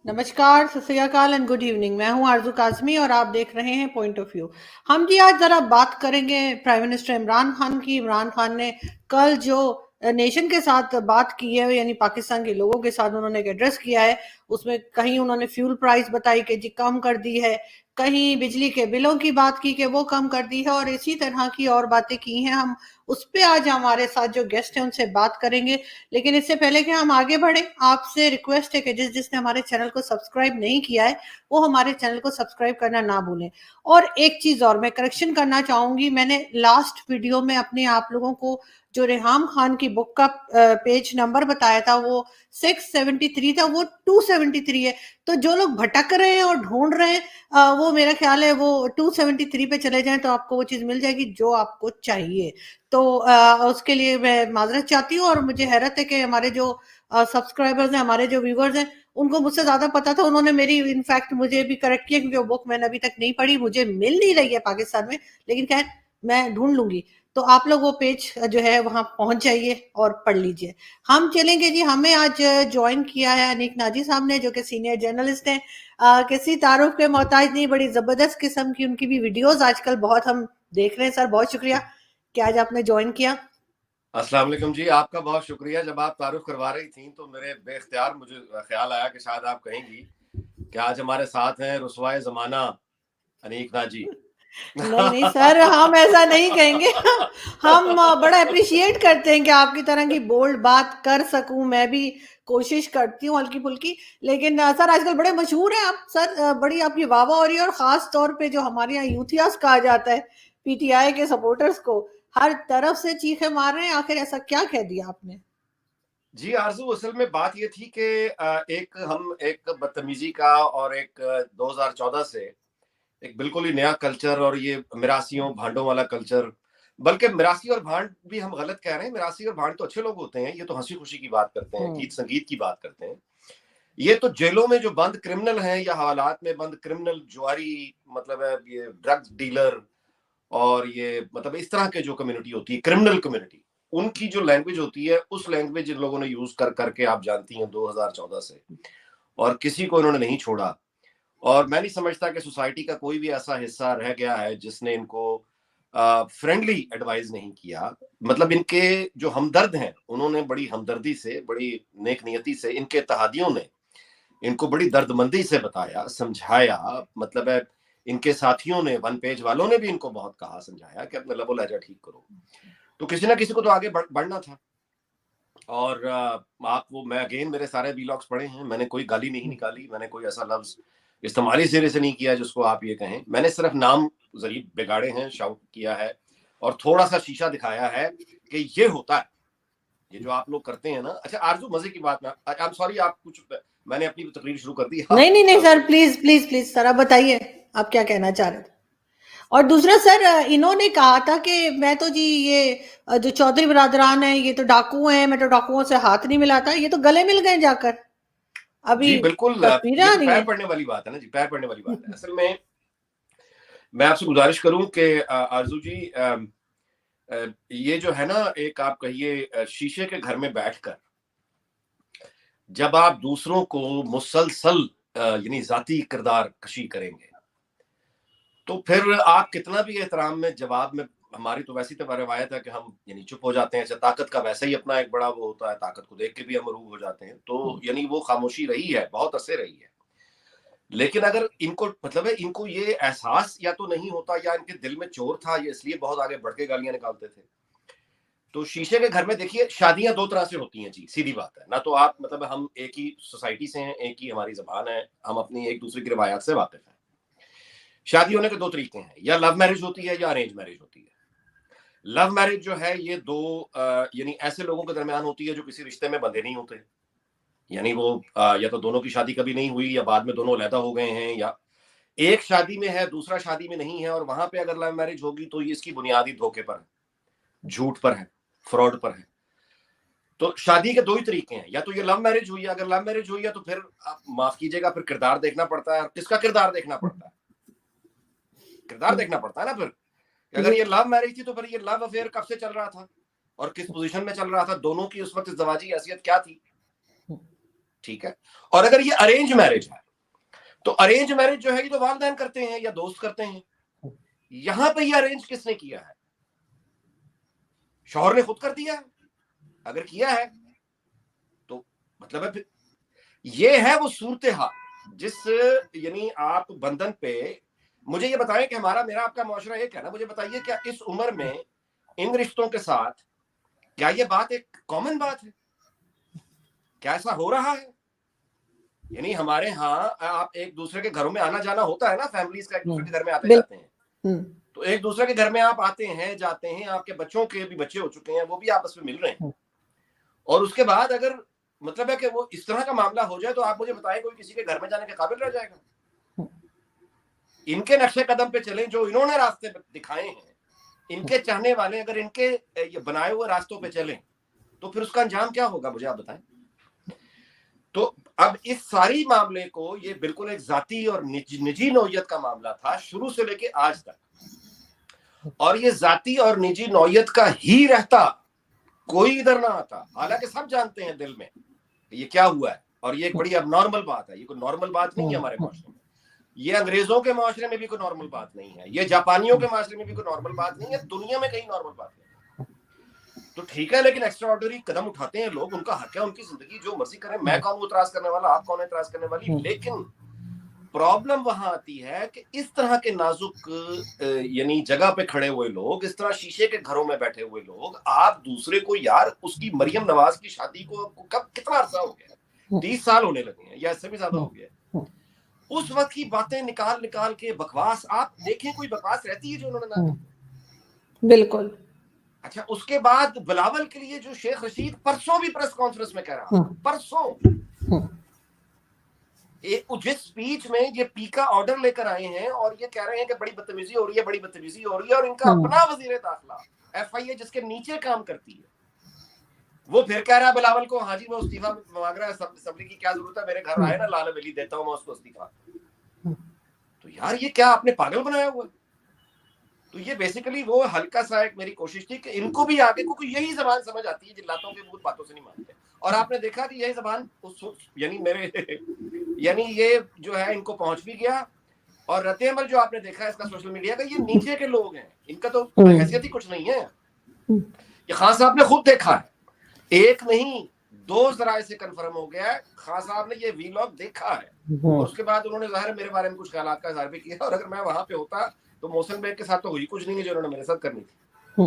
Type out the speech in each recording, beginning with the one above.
नमस्कार, सत श्री अकाल एंड गुड इवनिंग। मैं हूं आरजू काज़मी और आप देख रहे हैं पॉइंट ऑफ व्यू। हम जी आज ज़रा बात करेंगे प्राइम मिनिस्टर इमरान खान की। इमरान खान ने कल जो नेशन के साथ बात की है, यानी पाकिस्तान के लोगों के साथ उन्होंने एक एड्रेस किया है, उसमें कहीं उन्होंने फ्यूल प्राइस बताई कि जी कम कर दी है, कहीं बिजली के बिलों की बात की कि वो कम कर दी है, और इसी तरह की और बातें की हैं। हम उस पे आज हमारे साथ जो गेस्ट हैं उनसे बात करेंगे। लेकिन इससे पहले कि हम आगे बढ़े, आपसे रिक्वेस्ट है कि जिसने हमारे चैनल को सब्सक्राइब नहीं किया है वो हमारे चैनल को सब्सक्राइब करना ना भूलें। और एक चीज और मैं करेक्शन करना चाहूंगी, मैंने लास्ट वीडियो में अपने आप लोगों को जो रेहाम खान की बुक का पेज नंबर बताया था वो 673 था, वो 273 है। तो जो लोग भटक रहे हैं और ढूंढ रहे हैं, वो मेरा ख्याल है वो 273 पे चले जाएं तो आपको वो चीज मिल जाएगी जो आपको चाहिए। तो उसके लिए मैं माजरत चाहती हूँ, और मुझे हैरत है कि हमारे जो सब्सक्राइबर्स हैं, हमारे जो व्यूवर्स हैं, उनको मुझसे ज्यादा पता था। उन्होंने मेरी इनफैक्ट मुझे भी करेक्ट किया, क्योंकि वो बुक मैंने अभी तक नहीं पढ़ी, मुझे मिल नहीं रही है पाकिस्तान में। लेकिन खैर मैं ढूंढ लूंगी। तो आप लोग वो पेज जो है वहां पहुंच जाइए और पढ़ लीजिए। हम चलेंगे जी। हमें आज ज्वाइन किया है अनीक नाजी साहब ने, जो कि सीनियर जर्नलिस्ट हैं। किसी तारुफ के मोहताज नहीं, बड़ी जबरदस्त किस्म की उनकी भी वीडियोस आजकल बहुत हम देख रहे हैं। सर बहुत शुक्रिया कि आज आपने ज्वाइन किया। अस्सलाम वालेकुम जी, आपका बहुत शुक्रिया। जब आप तारुफ करवा रही थी तो मेरे बेख्तियार मुझे ख्याल आया कि शायद आप कहेंगी कि आज हमारे साथ हैं रुसवाए जमाना अनीक नाजी। नहीं नहीं सर, हम ऐसा नहीं कहेंगे। हम बड़ा अप्रिशिएट करते हैं कि आपकी तरह की बोल्ड बात कर सकूं। मैं भी कोशिश करती हूँ हल्की फुल्की। लेकिन सर आजकल बड़े मशहूर हैं आप सर। बड़ी आपकी वाह वाह हो रही है, और खास तौर पे जो हमारे यहाँ यूथियास कहा जाता है, पीटीआई के सपोर्टर्स को हर तरफ से चीखे मार रहे हैं। आखिर ऐसा क्या कह दिया आपने? जी आरजू, असल में बात ये थी कि एक बदतमीजी का और एक 2014 से एक बिल्कुल ही नया कल्चर, और ये मिरासियों भांडों वाला कल्चर। बल्कि मिरासी और भांड भी हम गलत कह रहे हैं। मिरासी और भांड तो अच्छे लोग होते हैं, ये तो हंसी खुशी की बात करते हैं, गीत संगीत की बात करते हैं। ये तो जेलों में जो बंद क्रिमिनल हैं या हवालात में बंद क्रिमिनल, जुआरी, मतलब है ये ड्रग्स डीलर, और ये मतलब इस तरह के जो कम्युनिटी होती है, क्रिमिनल कम्युनिटी, उनकी जो लैंग्वेज होती है, उस लैंग्वेज इन लोगों ने यूज कर करके, आप जानती हैं, 2014 से, और किसी को इन्होंने नहीं छोड़ा। और मैं नहीं समझता कि सोसाइटी का कोई भी ऐसा हिस्सा रह गया है जिसने इनको फ्रेंडली एडवाइस नहीं किया। मतलब इनके जो हमदर्द हैं उन्होंने बड़ी हमदर्दी से, बड़ी नेक नियति से, इनके इत्तेहादियों ने इनको बड़ी दर्दमंदी से बताया, समझाया। मतलब है इनके साथियों ने, वन पेज वालों ने भी इनको बहुत कहा, समझाया कि अपना लबो लहजा ठीक करो। तो किसी ना किसी को तो आगे बढ़ना था। और आप वो, मैं अगेन मेरे सारे वीलॉग्स पढ़े हैं, मैंने कोई गाली नहीं निकाली, मैंने कोई ऐसा लफ्ज इस्तेमाल ही सिरे से नहीं किया जिसको आप ये कहें। मैंने सिर्फ नाम जरिए बिगाड़े हैं, शाउट किया है, और थोड़ा सा शीशा दिखाया है कि ये होता है, ये जो आप लोग करते हैं ना। अच्छा आरजू, मजे की बात, आई एम सॉरी, आप कुछ, मैंने अपनी तकरीर शुरू कर दी, आप नहीं नहीं कुछ नहीं सर, बोलिए। प्लीज प्लीज प्लीज सर, आप बताइए आप क्या कहना चाह रहे थे। और दूसरा सर, इन्होंने कहा था कि मैं तो जी ये जो चौधरी बिरादरान है ये तो डाकू हैं, मैं तो डाकुओं से हाथ नहीं मिलाता। ये तो गले मिल गए जाकर, अभी जी बिल्कुल, तस्वीरें ये आ तो रही पैर हैं। पड़ने वाली बात है ना जी, पैर पड़ने वाली बात है। असल में मैं आपसे गुजारिश करूं कि आरजू जी, ये जो है ना, एक आप कहिए शीशे के घर में बैठकर जब आप दूसरों को मुसलसल यानी जाती किरदार कशी करेंगे, तो फिर आप कितना भी एहतराम में जवाब में, हमारी तो वैसी तो रवायत है कि हम यानी चुप हो जाते हैं। ऐसे ताकत का वैसे ही अपना एक बड़ा वो होता है, ताकत को देख के भी हम मरूब हो जाते हैं। तो यानी वो खामोशी रही है, बहुत असर रही है। लेकिन अगर इनको, मतलब है इनको ये एहसास या तो नहीं होता, या इनके दिल में चोर था, ये इसलिए बहुत आगे बढ़ के गालियां निकालते थे। तो शीशे के घर में देखिए, शादियां दो तरह से होती हैं जी, सीधी बात है ना। तो आप, मतलब हम एक ही सोसाइटी से हैं, एक ही हमारी जबान है, हम अपनी एक दूसरे की रिवायात से वाकिफ हैं। शादी होने के दो तरीके हैं, या लव मैरिज होती है या अरेंज मैरिज होती है। लव मैरिज जो है ये दो यानी ऐसे लोगों के दरमियान होती है जो किसी रिश्ते में बंधे नहीं होते। यानी वो या तो दोनों की शादी कभी नहीं हुई, या बाद में दोनों अलहदा हो गए हैं, या एक शादी में है दूसरा शादी में नहीं है। और वहां पे अगर लव मैरिज होगी तो ये इसकी बुनियादी धोखे पर है, झूठ पर है, फ्रॉड पर है। तो शादी के दो ही तरीके हैं, या तो ये लव मैरिज हुई है। अगर लव मैरिज हुई है तो फिर आप माफ कीजिएगा, फिर किरदार देखना पड़ता है। किसका किरदार देखना पड़ता है? किरदार देखना पड़ता है ना फिर। अगर ये लव मैरिज थी तो फिर ये लव अफेयर कब से चल रहा था और किस पोजीशन में चल रहा था, दोनों की उस वक्त ज़वाजी हैसियत क्या थी। ٹھیک ہے. اور اگر یہ ارینج میرج ہے تو ارینج میرج جو ہے یہ تو والدین کرتے ہیں یا دوست کرتے ہیں. یہاں پہ یہ ارینج کس نے کیا ہے؟ شوہر نے خود کر دیا ہے. اگر کیا ہے تو مطلب ہے پھر یہ ہے وہ صورتحال جس یعنی آپ بندھن پہ. مجھے یہ بتائیں کہ میرا آپ کا معاشرہ ایک ہے نا, مجھے بتائیے کیا اس عمر میں ان رشتوں کے ساتھ کیا یہ بات ایک کامن بات ہے؟ کیا ایسا ہو رہا ہے؟ یعنی ہمارے ہاں آپ ایک دوسرے کے گھروں میں آنا جانا ہوتا ہے نا, فیملیز کا ایک دوسرے کے گھر میں آتے جاتے ہیں, تو ایک دوسرے کے گھر میں آپ آتے ہیں جاتے ہیں, آپ کے بچوں کے بھی بچے ہو چکے ہیں, وہ بھی آپس میں مل رہے ہیں, اور اس کے بعد اگر مطلب ہے کہ وہ اس طرح کا معاملہ ہو جائے تو آپ مجھے بتائیں کوئی کسی کے گھر میں جانے کے قابل رہ جائے گا؟ ان کے نقشے قدم پہ چلیں جو انہوں نے راستے دکھائے ہیں, ان کے چاہنے والے اگر ان کے بنائے ہوئے راستوں پہ چلیں تو پھر اس کا انجام کیا ہوگا مجھے آپ بتائیں. تو اب اس ساری معاملے کو یہ بالکل ایک ذاتی اور نجی نوعیت کا معاملہ تھا شروع سے لے کے آج تک, اور یہ ذاتی اور نجی نوعیت کا ہی رہتا, کوئی ادھر نہ آتا. حالانکہ سب جانتے ہیں دل میں یہ کیا ہوا ہے, اور یہ ایک بڑی اب نارمل بات ہے. یہ کوئی نارمل بات نہیں ہے ہمارے معاشرے میں, یہ انگریزوں کے معاشرے میں بھی کوئی نارمل بات نہیں ہے, یہ جاپانیوں کے معاشرے میں بھی کوئی نارمل بات نہیں ہے, دنیا میں کہیں نارمل بات نہیں. تو ٹھیک ہے, لیکن ایکسٹرا آرڈنری قدم اٹھاتے ہیں لوگ, ان کا حق ہے, ان کی زندگی جو مرضی کریں. میں کون ہوں اعتراض کرنے والا, آپ کون ہے اعتراض کرنے والی. لیکن پرابلم وہاں آتی ہے کہ اس طرح کے نازک یعنی جگہ پہ کھڑے ہوئے لوگ, اس طرح شیشے کے گھروں میں بیٹھے ہوئے لوگ, آپ دوسرے کو یار اس کی مریم نواز کی شادی کو کب کتنا عرصہ ہو گیا, 30 سال ہونے لگے ہیں یا اس سے بھی زیادہ ہو گیا. اس وقت کی باتیں نکال کے بکواس, آپ دیکھیں کوئی بکواس رہتی ہے جو انہوں نے نہ کی؟ بالکل. اچھا, اس کے بعد بلاول کے لیے جو شیخ رشید پرسوں بھی پریس کانفرنس میں کہہ رہا, پرسوں جس سپیچ میں یہ پی کا آرڈر لے کر آئے ہیں اور یہ کہہ رہے ہیں کہ بڑی بدتمیزی ہو رہی ہے, بڑی بدتمیزی ہو رہی ہے, اور ان کا اپنا وزیر داخلہ ایف آئی اے جس کے نیچے کام کرتی ہے وہ پھر کہہ رہا ہے بلاول کو, ہاں جی وہ استعفیٰ مانگ رہا ہے, اسمبلی کی کیا ضرورت ہے, میرے گھر آئے نا لال ولی دیتا ہوں میں اس کو استعفیٰ. تو یار یہ کیا آپ نے پاگل بنایا ہوا ہے؟ تو یہ بیسیکلی وہ ہلکا سا ایک میری کوشش تھی کہ ان کو بھی آگے, کیونکہ یہی زبان سمجھ آتی ہے جلاتوں کے بھوت باتوں سے نہیں مانتے. اور آپ نے دیکھا کہ یہی زبان یعنی میرے یعنی یہ جو ہے ان کو پہنچ بھی گیا. اور رد عمل جو آپ نے دیکھا ہے اس کا سوشل میڈیا کا, یہ نیچے کے لوگ ہیں, ان کا تو حیثیت ہی کچھ نہیں ہے. یہ خان صاحب نے خود دیکھا ہے, ایک نہیں 2 ذرائع سے کنفرم ہو گیا ہے, خان صاحب نے یہ ویلاگ دیکھا ہے, اور اس کے بعد انہوں نے ظاہر میرے بارے میں کچھ خیالات کا اظہار بھی کیا, اور اگر میں وہاں پہ ہوتا تو محسن بیگ کے ساتھ تو ہوئی کچھ نہیں ہے جو انہوں نے میرے ساتھ کرنی تھی.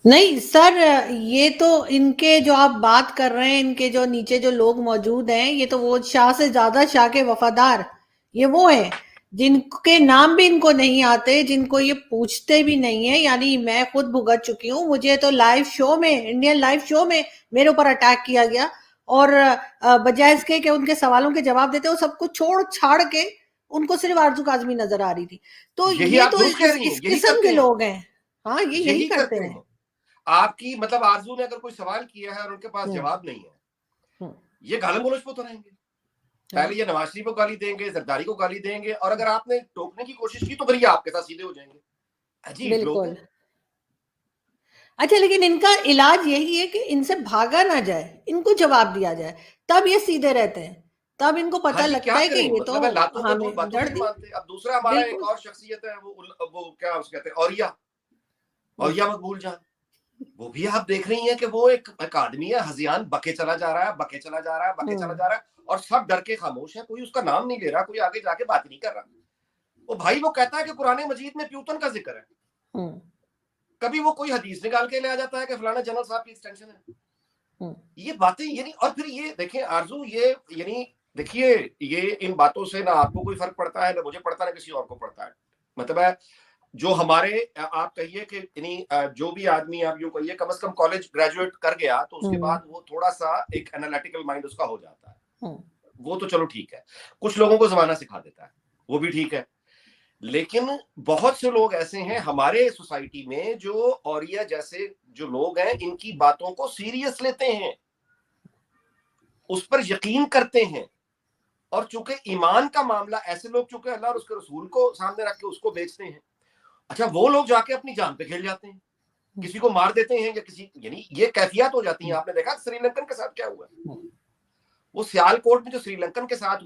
نہیں سر, یہ تو ان کے جو آپ بات کر رہے ہیں, ان کے جو نیچے جو لوگ موجود ہیں, یہ تو وہ شاہ سے زیادہ شاہ کے وفادار, یہ وہ ہیں جن کے نام بھی ان کو نہیں آتے, جن کو یہ پوچھتے بھی نہیں ہیں. یعنی میں خود بھگت چکی ہوں, مجھے تو لائیو شو میں, انڈین لائیو شو میں میرے اوپر اٹیک کیا گیا, اور بجائے اس کے کہ ان کے سوالوں کے جواب دیتے, وہ سب کچھ چھوڑ چھاڑ کے ان کو صرف آرزو کاظمی نظر آ رہی تھی. تو یہی یہ آپ تو درست کہہ رہی ہیں, اس یہی قسم کرتے کے ہیں, لوگ ہیں. ہاں یہ یہی کرتے ہیں. آپ کی مطلب آرزو نے اگر کوئی سوال کیا ہے اور ان کے پاس جواب نہیں ہے, یہ گالم گلوچ پہ تو رہیں گے. پہلے یہ نواز شریف کو گالی دیں گے, زرداری کو گالی دیں گے, اور اگر آپ نے ٹوکنے کی کوشش کی تو پھر یہ آپ کے ساتھ سیدھے ہو جائیں گے. عجیب لوگ ہیں. اچھا, لیکن ان کا علاج یہی ہے کہ ان سے بھاگا نہ جائے, ان کو جواب دیا جائے, تب یہ سیدھے رہتے ہیں, تب ان کو پتہ لگتا ہے کہ یہ تو لاتوں کے ہمیں بھوت باتوں سے جڑ نہیں دی. مانتے. اب دوسرا ہمارا ایک اور شخصیت ہے, وہ کیا اس کہتے ہیں, اوریا مقبول جان. وہ بھی آپ دیکھ رہی ہیں کہ وہ ایک آدمی ہے ہذیان, بکے چلا جا رہا ہے, بکے چلا جا رہا ہے, بکے چلا جا رہا ہے, اور سب ڈر کے خاموش ہے, کوئی اس کا نام نہیں لے رہا, کوئی آگے جا کے بات نہیں کر رہا. وہ بھائی وہ کہتا ہے کہ قرآن مجید میں پیوتن کا ذکر ہے, کبھی وہ کوئی حدیث نکال کے لے آ جاتا ہے کہ فلانا جنرل صاحب کی ایکسٹینشن ہے. یہ باتیں یعنی, اور پھر یہ دیکھیں آرزو, یہ یعنی دیکھیے, یہ ان باتوں سے نہ آپ کو کوئی فرق پڑتا ہے, نہ مجھے پڑتا ہے, نہ کسی اور کو پڑتا ہے. مطلب ہے جو ہمارے آپ کہیے کہ یعنی جو بھی آدمی آپ یوں کہیے کم از کم کالج گریجویٹ کر گیا تو اس کے بعد وہ تھوڑا سا ایک انالیٹیکل مائنڈ اس کا ہو جاتا ہے, وہ تو چلو ٹھیک ہے. کچھ لوگوں کو زمانہ سکھا دیتا ہے, وہ بھی ٹھیک ہے. لیکن بہت سے لوگ ایسے ہیں ہمارے سوسائٹی میں جو اوریا جیسے جو لوگ ہیں, ان کی باتوں کو سیریس لیتے ہیں, اس پر یقین کرتے ہیں, اور چونکہ ایمان کا معاملہ, ایسے لوگ چونکہ اللہ اور اس کے رسول کو سامنے رکھ کے اس کو بیچتے ہیں. اچھا, وہ لوگ جا کے اپنی جان پہ کھیل جاتے ہیں, کسی کو مار دیتے ہیں, یا کسی یعنی یہ کیفیات ہو جاتی ہیں. آپ نے دیکھا سری لنکن کے ساتھ کیا ہوا ہے, وہ سیالکوٹ میں جو سری لنکن کے ساتھ